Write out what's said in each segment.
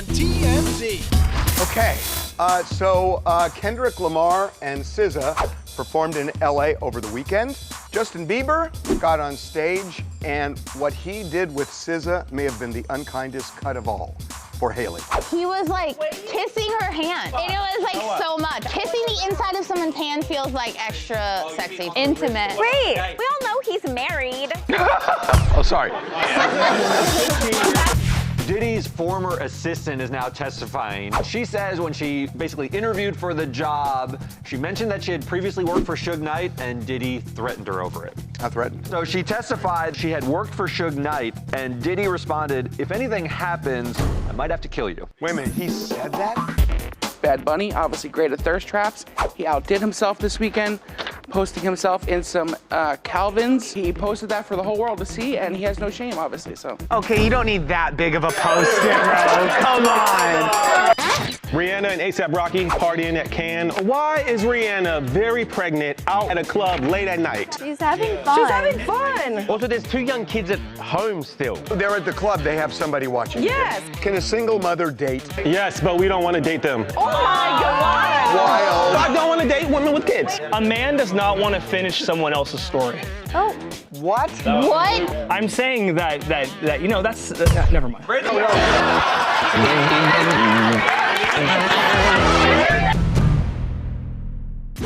on TMZ. Okay, Kendrick Lamar and SZA performed in LA over the weekend. Justin Bieber got on stage, and what he did with SZA may have been the unkindest cut of all for Haley. He was like kissing her hand. And it was like so much. Kissing the inside of someone's hand feels like extra sexy. Intimate. Wait, we all know he's married. Oh, sorry. Diddy's former assistant is now testifying. She says when she basically interviewed for the job, she mentioned that she had previously worked for Suge Knight and Diddy threatened her over it. How threatened? So she testified she had worked for Suge Knight and Diddy responded, "If anything happens, I might have to kill you." Wait a minute, he said that? Bad Bunny, obviously great at thirst traps. He outdid himself this weekend, posting himself in some Calvins. He posted that for the whole world to see, and he has no shame, obviously, so. Okay, you don't need that big of a post, bro. Come on. Rihanna and A$AP Rocky partying at Cannes. Why is Rihanna very pregnant out at a club late at night? She's having fun. She's having fun. Also, there's 2 young kids at home still. They're at the club, they have somebody watching. Yes. Can a single mother date? Yes, but we don't want to date them. Oh my God. Wild. I don't want to date women with kids. A man does not want to finish someone else's story. Oh. What? What? I'm saying that you know, that's never mind.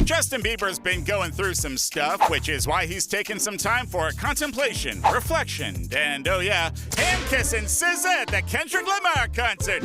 Justin Bieber's been going through some stuff, which is why he's taken some time for contemplation, reflection, and oh yeah, hand-kissing SZA at the Kendrick Lamar concert.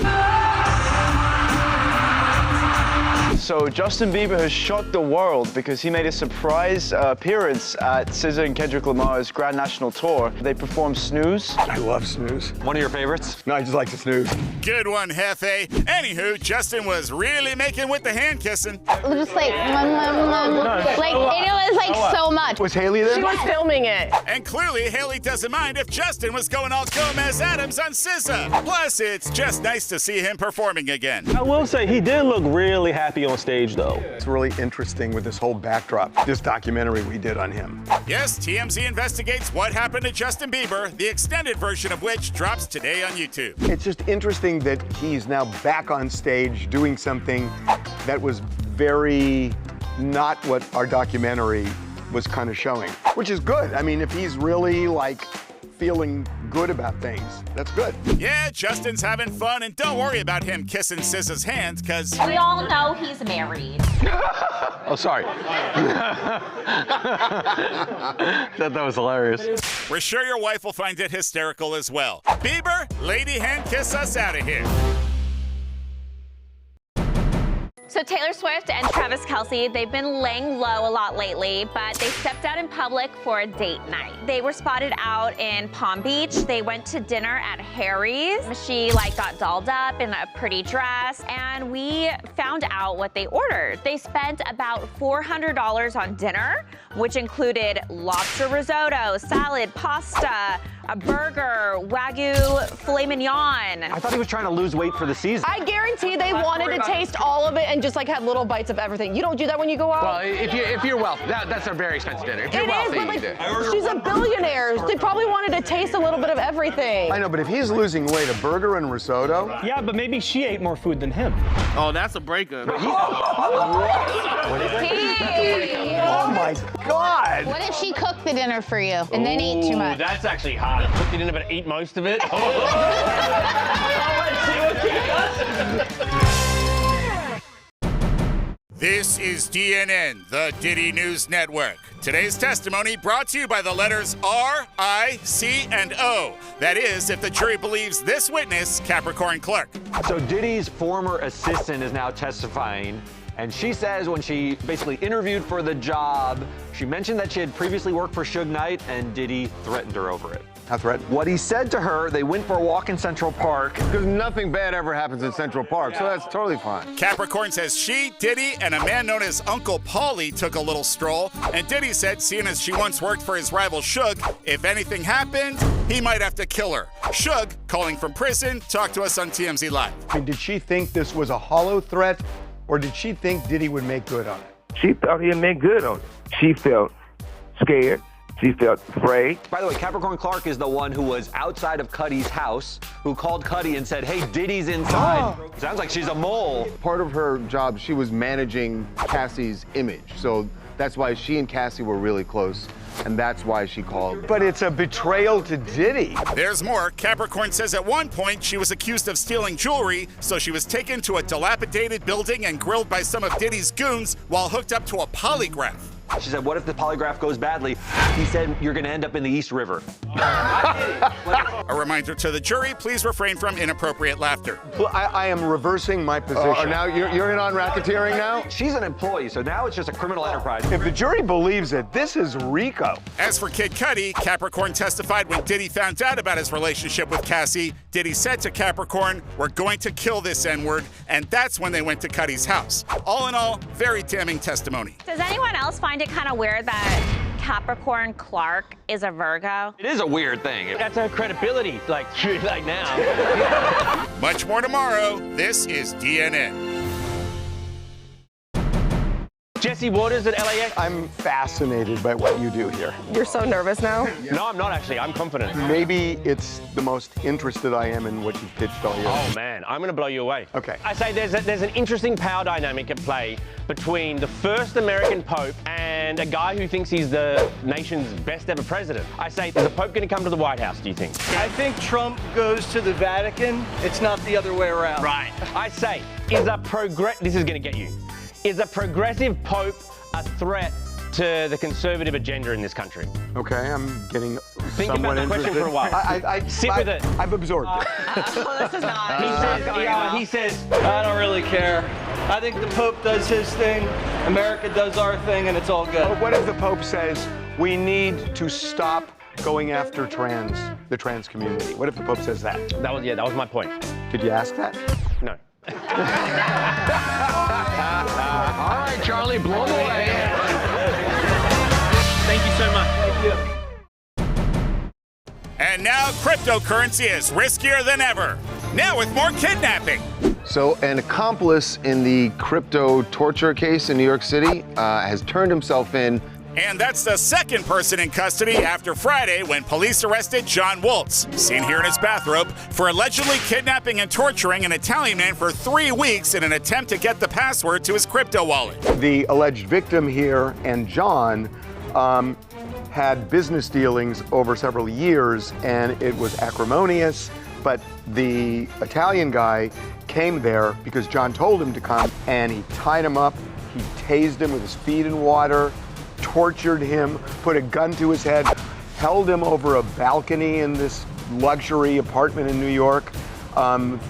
So Justin Bieber has shocked the world because he made a surprise appearance at SZA and Kendrick Lamar's Grand National Tour. They performed Snooze. I love Snooze. One of your favorites? No, I just like to snooze. Good one, Hefe. Anywho, Justin was really making with the hand-kissing. Just like, like, and it was like so much. Was Haley there? She was filming it. And clearly, Haley doesn't mind if Justin was going all Gomez Adams on SZA. Plus, it's just nice to see him performing again. I will say he did look really happy on stage though. It's really interesting with this whole backdrop, this documentary we did on him. Yes, TMZ investigates what happened to Justin Bieber, the extended version of which drops today on YouTube. It's just interesting that he's now back on stage doing something that was very not what our documentary was kind of showing, which is good. I mean, if he's really like feeling good about things, that's good. Yeah, Justin's having fun, and don't worry about him kissing SZA's hands, because We all know he's married. Oh, sorry. That was hilarious. we're sure your wife will find it hysterical as well. Bieber, lady hand kiss us out of here. So Taylor Swift and Travis Kelce, they've been laying low a lot lately, but they stepped out in public for a date night. They were spotted out in Palm Beach. They went to dinner at Harry's. She got dolled up in a pretty dress, and we found out what they ordered. They spent about $400 on dinner, which included lobster risotto, salad, pasta, a burger, Wagyu filet mignon. I thought he was trying to lose weight for the season. I guarantee they wanted to taste all of it and just had little bites of everything. You don't do that when you go out? Well, if you're wealthy, that's a very expensive dinner. If you're wealthy, but you do. she's a billionaire. They probably wanted to taste a little bit of everything. I know, but if he's losing weight, a burger and risotto? Yeah, but maybe she ate more food than him. Oh, that's a breakup. Hey. Oh my God! What if she cooked the dinner for you and then ate too much? That's actually hot. Cooked it in but ate most of it. This is DNN, the Diddy News Network. Today's testimony brought to you by the letters R, I, C, and O. That is, if the jury believes this witness, Capricorn Clerk. So Diddy's former assistant is now testifying, and she says when she basically interviewed for the job, she mentioned that she had previously worked for Suge Knight and Diddy threatened her over it. How threatened? What he said to her, they went for a walk in Central Park. Because nothing bad ever happens in Central Park, so that's totally fine. Capricorn says she, Diddy, and a man known as Uncle Paulie took a little stroll, and Diddy said, seeing as she once worked for his rival Suge, if anything happened, he might have to kill her. Suge, calling from prison, talked to us on TMZ Live. I mean, did she think this was a hollow threat, or did she think Diddy would make good on it? She thought he'd make good on it. She felt scared. She felt afraid. By the way, Capricorn Clark is the one who was outside of Cuddy's house, who called Cuddy and said, hey, Diddy's inside. Sounds like she's a mole. Part of her job, she was managing Cassie's image. So that's why she and Cassie were really close. And that's why she called. But it's a betrayal to Diddy. There's more. Capricorn says at one point she was accused of stealing jewelry, so she was taken to a dilapidated building and grilled by some of Diddy's goons while hooked up to a polygraph. She said, what if the polygraph goes badly? He said, you're gonna end up in the East River. A reminder to the jury, please refrain from inappropriate laughter. Well, I am reversing my position. Now you're in on racketeering now? She's an employee, so now it's just a criminal enterprise. If the jury believes it, this is RICO. As for Kid Cudi, Capricorn testified when Diddy found out about his relationship with Cassie. Diddy said to Capricorn, we're going to kill this N-word, and that's when they went to Cudi's house. All in all, very damning testimony. Does anyone else find it kind of weird that Capricorn Clark is a Virgo? It is a weird thing. That's her credibility, like now. Much more tomorrow. This is DNN. Jesse Waters at LAX. I'm fascinated by what you do here. You're so nervous now. No, I'm not actually. I'm confident. Maybe it's the most interested I am in what you've pitched all year. Oh man, I'm gonna blow you away. Okay. I say there's an interesting power dynamic at play between the first American Pope and a guy who thinks he's the nation's best ever president. I say, is the Pope gonna come to the White House, do you think? I think Trump goes to the Vatican. It's not the other way around. Right. I say, this is gonna get you. Is a progressive Pope a threat to the conservative agenda in this country? Okay, I'm getting Think somewhat about the question interested. for a while. Sit with it. I've absorbed it. This is not. He says, I don't really care. I think the Pope does his thing, America does our thing, and it's all good. But what if the Pope says we need to stop going after the trans community? What if the Pope says that? That was my point. Did you ask that? No. All right, Charlie, blow them away. Thank you so much. Thank you. And now cryptocurrency is riskier than ever. Now with more kidnapping. So an accomplice in the crypto torture case in New York City has turned himself in. And that's the second person in custody after Friday when police arrested John Waltz, seen here in his bathrobe, for allegedly kidnapping and torturing an Italian man for 3 weeks in an attempt to get the password to his crypto wallet. The alleged victim here and John had business dealings over several years, and it was acrimonious, but the Italian guy came there because John told him to come, and he tied him up, he tased him with his feet in water, tortured him, put a gun to his head, held him over a balcony in this luxury apartment in New York,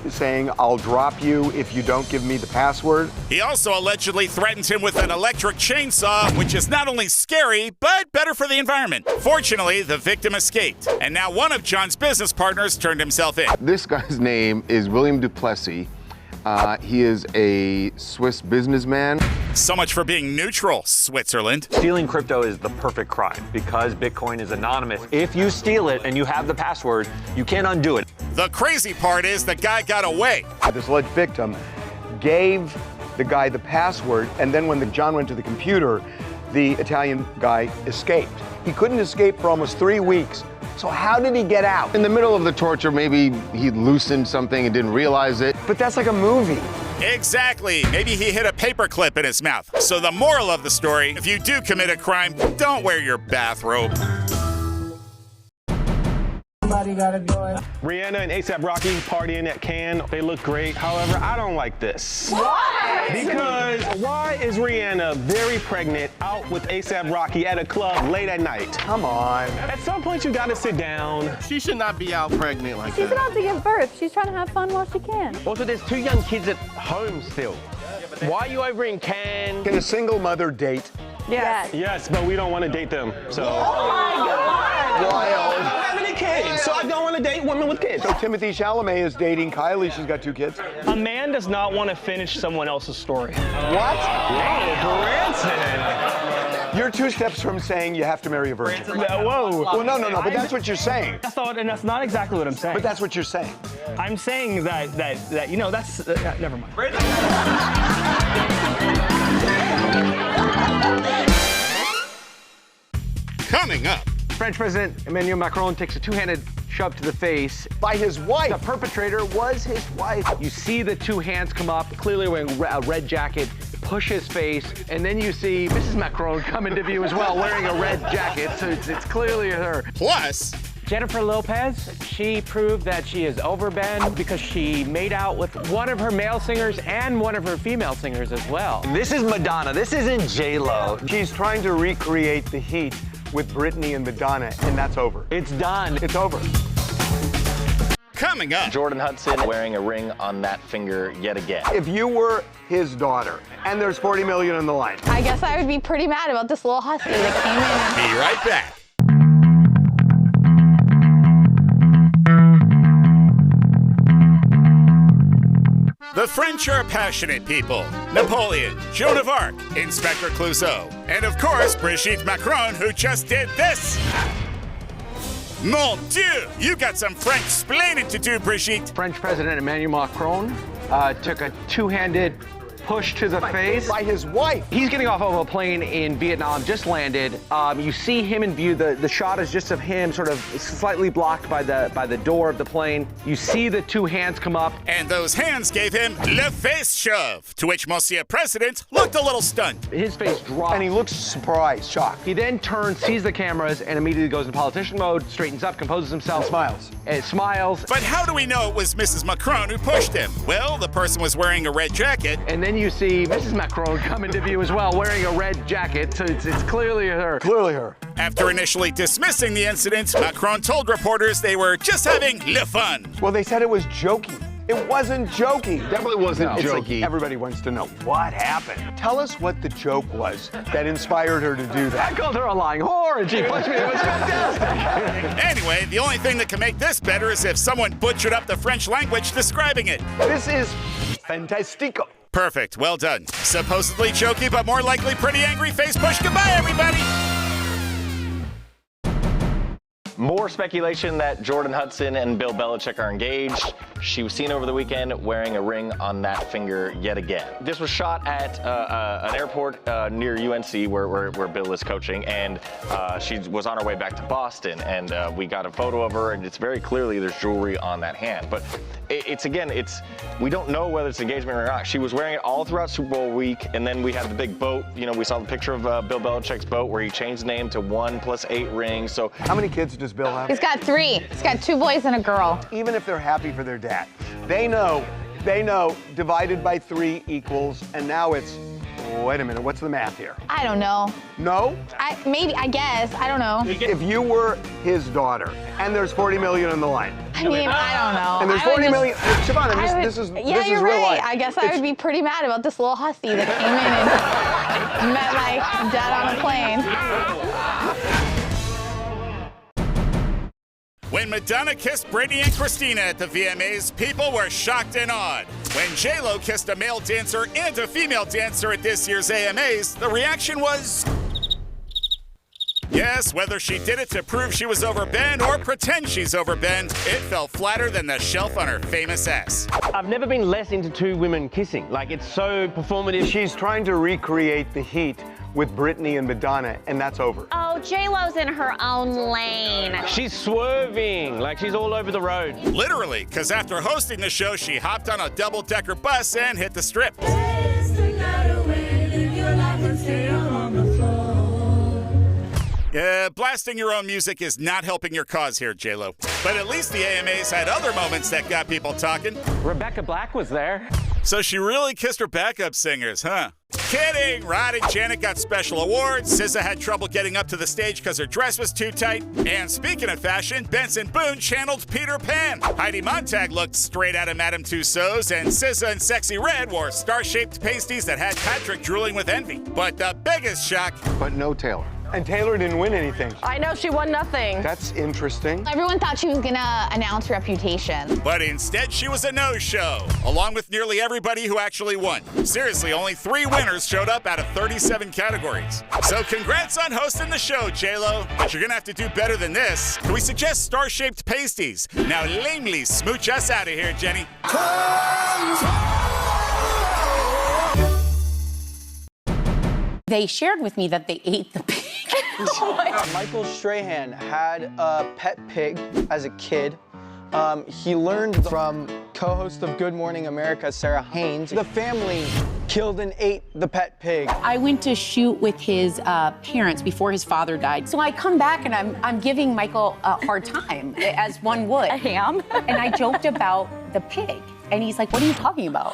saying, I'll drop you if you don't give me the password. He also allegedly threatened him with an electric chainsaw, which is not only scary, but better for the environment. Fortunately, the victim escaped, and now one of John's business partners turned himself in. This guy's name is William Duplessis. He is a Swiss businessman. So much for being neutral, Switzerland. Stealing crypto is the perfect crime because Bitcoin is anonymous. If you steal it and you have the password, you can't undo it. The crazy part is the guy got away. This alleged victim gave the guy the password, and then when John went to the computer, the Italian guy escaped. He couldn't escape for almost 3 weeks. So how did he get out? In the middle of the torture, maybe he loosened something and didn't realize it. But that's like a movie. Exactly. Maybe he hit a paperclip in his mouth. So the moral of the story, if you do commit a crime, don't wear your bathrobe. Rihanna and A$AP Rocky partying at Cannes. They look great. However, I don't like this. Why? Because why is Rihanna very pregnant out with A$AP Rocky at a club late at night? Come on. At some point, you gotta sit down. She should not be out pregnant like She's that. about to give birth. She's trying to have fun while she can. Also, there's 2 young kids at home still. Why are you over in Cannes? Can a single mother date? Yes. Yes, but we don't want to date them. So. Oh my God! Wild. I don't have any kids, so I don't want to date women with kids. So Timothy Chalamet is dating Kylie. She's got 2 kids. A man does not want to finish someone else's story. What? Branson. You're 2 steps from saying you have to marry a virgin. Whoa. Well, no, but that's what you're saying. I thought, and that's not exactly what I'm saying. But that's what you're saying. I'm saying that you know, that's, never mind. Coming up, French President Emmanuel Macron takes a two-handed shove to the face. By his wife. The perpetrator was his wife. You see the two hands come up, clearly wearing a red jacket, push his face, and then you see Mrs. Macron come into view as well, wearing a red jacket, so it's clearly her. Plus, Jennifer Lopez, she proved that she is over Ben because she made out with one of her male singers and one of her female singers as well. This is Madonna. This isn't J-Lo. She's trying to recreate the heat with Britney and Madonna, and that's over. It's done. It's over. coming up. Jordan Hudson wearing a ring on that finger yet again. If you were his daughter, and there's $40 million on the line. I guess I would be pretty mad about this little hussy that came in and... Be right back. The French are passionate people. Napoleon, Joan of Arc, Inspector Clouseau, and of course, Brigitte Macron, who just did this. Mon Dieu, you got some French splaining to do, Brigitte. French President Emmanuel Macron took a two-handed push to the face. By his wife. He's getting off of a plane in Vietnam, just landed. You see him in view. The shot is just of him sort of slightly blocked by the door of the plane. You see the two hands come up. And those hands gave him le face shove, to which Monsieur President looked a little stunned. His face dropped. And he looks surprised, shocked. He then turns, sees the cameras, and immediately goes into politician mode, straightens up, composes himself. Smiles. And smiles. But how do we know it was Mrs. Macron who pushed him? Well, the person was wearing a red jacket. And then you see Mrs. Macron come into view as well, wearing a red jacket, so it's clearly her. Clearly her. After initially dismissing the incident, Macron told reporters they were just having le fun. Well, they said it was joking. It wasn't jokey. Definitely wasn't It's jokey. like everybody wants to know what happened. Tell us what the joke was that inspired her to do that. I called her a lying whore, and she punched me. It was fantastic. Anyway, the only thing that can make this better is if someone butchered up the French language describing it. This is fantastico. Perfect, well done. Supposedly jokey, but more likely pretty angry face push. Goodbye, everybody. More speculation that Jordan Hudson and Bill Belichick are engaged. She was seen over the weekend wearing a ring on that finger yet again. This was shot at an airport near UNC where Bill is coaching, and she was on her way back to Boston, and we got a photo of her, and it's very clearly there's jewelry on that hand. But we don't know whether it's engagement or not. She was wearing it all throughout Super Bowl week, and then we had the big boat. You know, we saw the picture of Bill Belichick's boat where he changed the name to 1 + 8 rings. So how many kids does Bill have? He's got 3. He's got 2 boys and a girl. Even if they're happy for their dad, they know divided by 3 equals, and now it's, wait a minute, what's the math here? I don't know. No? I guess, I don't know. If you were his daughter, and there's $40 million on the line. I mean, I don't know. And there's $40 million. Siobhan, this is you're real right. life. I guess I would be pretty mad about this little hussy that came in and met my dad on a plane. When Madonna kissed Britney and Christina at the VMAs, people were shocked and awed. When J-Lo kissed a male dancer and a female dancer at this year's AMAs, the reaction was... Yes, whether she did it to prove she was over Ben or pretend she's over Ben, it fell flatter than the shelf on her famous ass. I've never been less into 2 women kissing. Like, it's so performative. She's trying to recreate the heat with Britney and Madonna, and that's over. Oh, J-Lo's in her own lane. She's swerving, like she's all over the road. Literally, because after hosting the show, she hopped on a double-decker bus and hit the strip. Blasting your own music is not helping your cause here, J-Lo. But at least the AMAs had other moments that got people talking. Rebecca Black was there. So she really kissed her backup singers, huh? Kidding! Rod and Janet got special awards. SZA had trouble getting up to the stage because her dress was too tight. And speaking of fashion, Benson Boone channeled Peter Pan. Heidi Montag looked straight out of Madame Tussauds, and SZA and Sexy Red wore star-shaped pasties that had Patrick drooling with envy. But the biggest shock... But no Taylor. And Taylor didn't win anything. I know, she won nothing. That's interesting. Everyone thought she was gonna announce Reputation. But instead, she was a no-show, along with nearly everybody who actually won. Seriously, only 3 winners showed up out of 37 categories. So congrats on hosting the show, J-Lo. But you're gonna have to do better than this. Can we suggest star-shaped pasties? Now lamely smooch us out of here, Jenny. They shared with me that they ate the pig. Michael Strahan had a pet pig as a kid. He learned from co-host of Good Morning America, Sarah Haynes. The family killed and ate the pet pig. I went to shoot with his parents before his father died. So I come back and I'm giving Michael a hard time, as one would. I am. And I joked about the pig. And he's like, what are you talking about?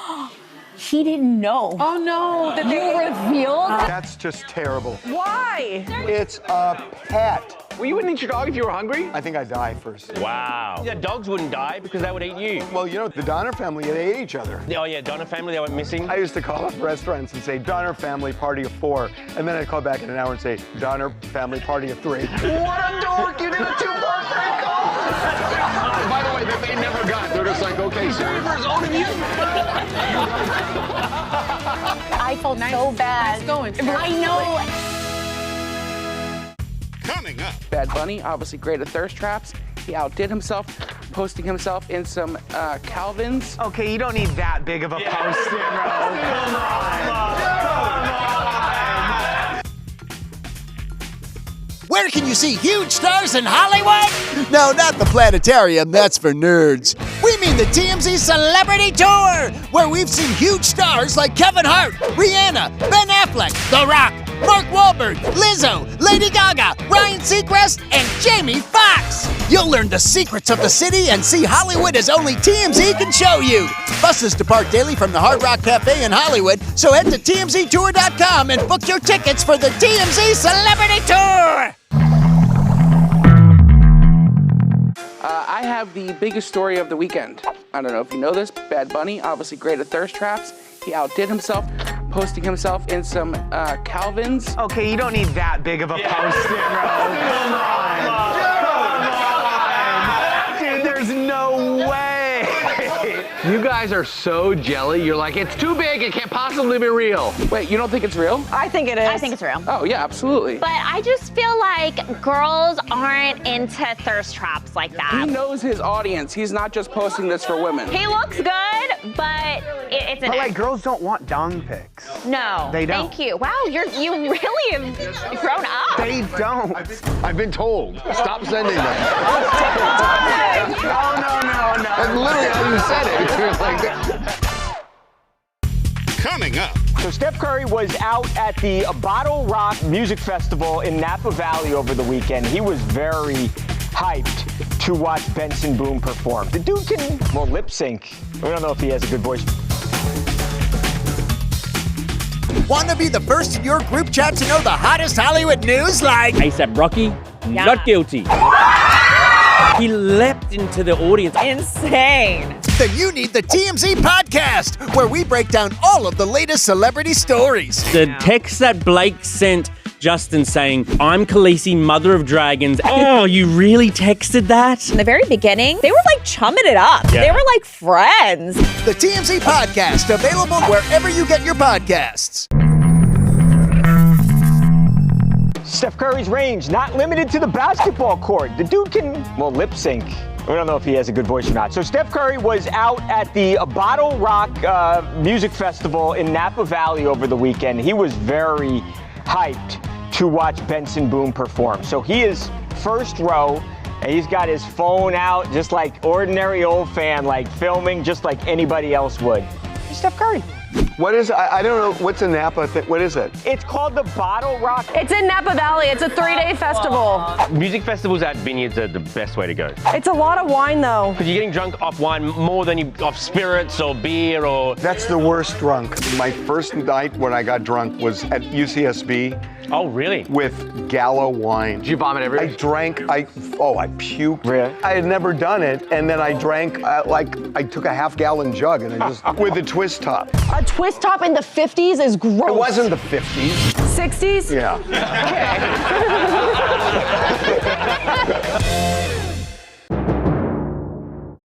He didn't know. Oh no, that they revealed? That's just terrible. Why? It's a pet. Well, you wouldn't eat your dog if you were hungry? I think I'd die first. Wow. Yeah, dogs wouldn't die because they would eat you. Well, you know, the Donner family, they ate each other. Oh yeah, Donner family, they went missing. I used to call up restaurants and say, Donner family party of 4. And then I'd call back in an hour and say, Donner family party of 3. What a dork! You did a 2-part prank call! By the way, that they never got. They're just like, okay, sorry for his own of you. I felt so bad. Nice going, I know. Coming up. Bad Bunny, obviously great at thirst traps. He outdid himself, posting himself in some Calvins. Okay, you don't need that big of a post, bro. Come on. Where can you see huge stars in Hollywood? No, not the planetarium, that's for nerds. We mean the TMZ Celebrity Tour, where we've seen huge stars like Kevin Hart, Rihanna, Ben Affleck, The Rock, Mark Wahlberg, Lizzo, Lady Gaga, Ryan Seacrest, and Jamie Foxx. You'll learn the secrets of the city and see Hollywood as only TMZ can show you. Buses depart daily from the Hard Rock Cafe in Hollywood, so head to TMZTour.com and book your tickets for the TMZ Celebrity Tour. I have the biggest story of the weekend. I don't know if you know this, Bad Bunny, obviously great at thirst traps. He outdid himself, posting himself in some Calvins. Okay, you don't need that big of a post, bro. Come on. Dude, there's no way. You guys are so jelly. You're like, it's too big. It can't possibly be real. Wait, you don't think it's real? I think it is. I think it's real. Oh, yeah, absolutely. But I just feel like girls aren't into thirst traps like He that. knows his audience. He's not just posting this for women. He looks good, but it's an But like, girls don't want dong pics. No. They don't. Thank you. Wow, you really have grown up. They don't. I've been told. Stop sending them. Oh, no. That's literally how you said it. It was like Coming up. So Steph Curry was out at the Bottle Rock Music Festival in Napa Valley over the weekend. He was very hyped to watch Benson Boone perform. The dude can, well, lip sync. We don't know if he has a good voice. Want to be the first in your group chat to know the hottest Hollywood news like ASAP Rocky, not guilty. He leapt into the audience. Insane. Then you need the TMZ podcast, where we break down all of the latest celebrity stories. The text that Blake sent Justin saying, I'm Khaleesi, mother of dragons. Oh, you really texted that? In the very beginning, they were like chumming it up. Yeah. They were like friends. The TMZ podcast, available wherever you get your podcasts. Steph Curry's range, not limited to the basketball court. The dude can, well, lip sync. We don't know if he has a good voice or not. So Steph Curry was out at the Bottle Rock Music Festival in Napa Valley over the weekend. He was very hyped to watch Benson Boone perform. So he is first row, and he's got his phone out just like ordinary old fan, like filming just like anybody else would. Steph Curry. What is, I don't know, what's a Napa thing? What is it? It's called the Bottle Rock. It's in Napa Valley. It's a 3-day festival. Music festivals at vineyards are the best way to go. It's a lot of wine, though. Because you're getting drunk off wine more than you off spirits or beer or... That's the worst drunk. My first night when I got drunk was at UCSB. Oh, really? With Gallo wine. Did you vomit everywhere? I drank, I puked. Really? I had never done it, and then I drank, I took a half-gallon jug, and I just, with a twist top. A twist top in the 50s is gross. It wasn't the 50s. 60s? Yeah. Okay.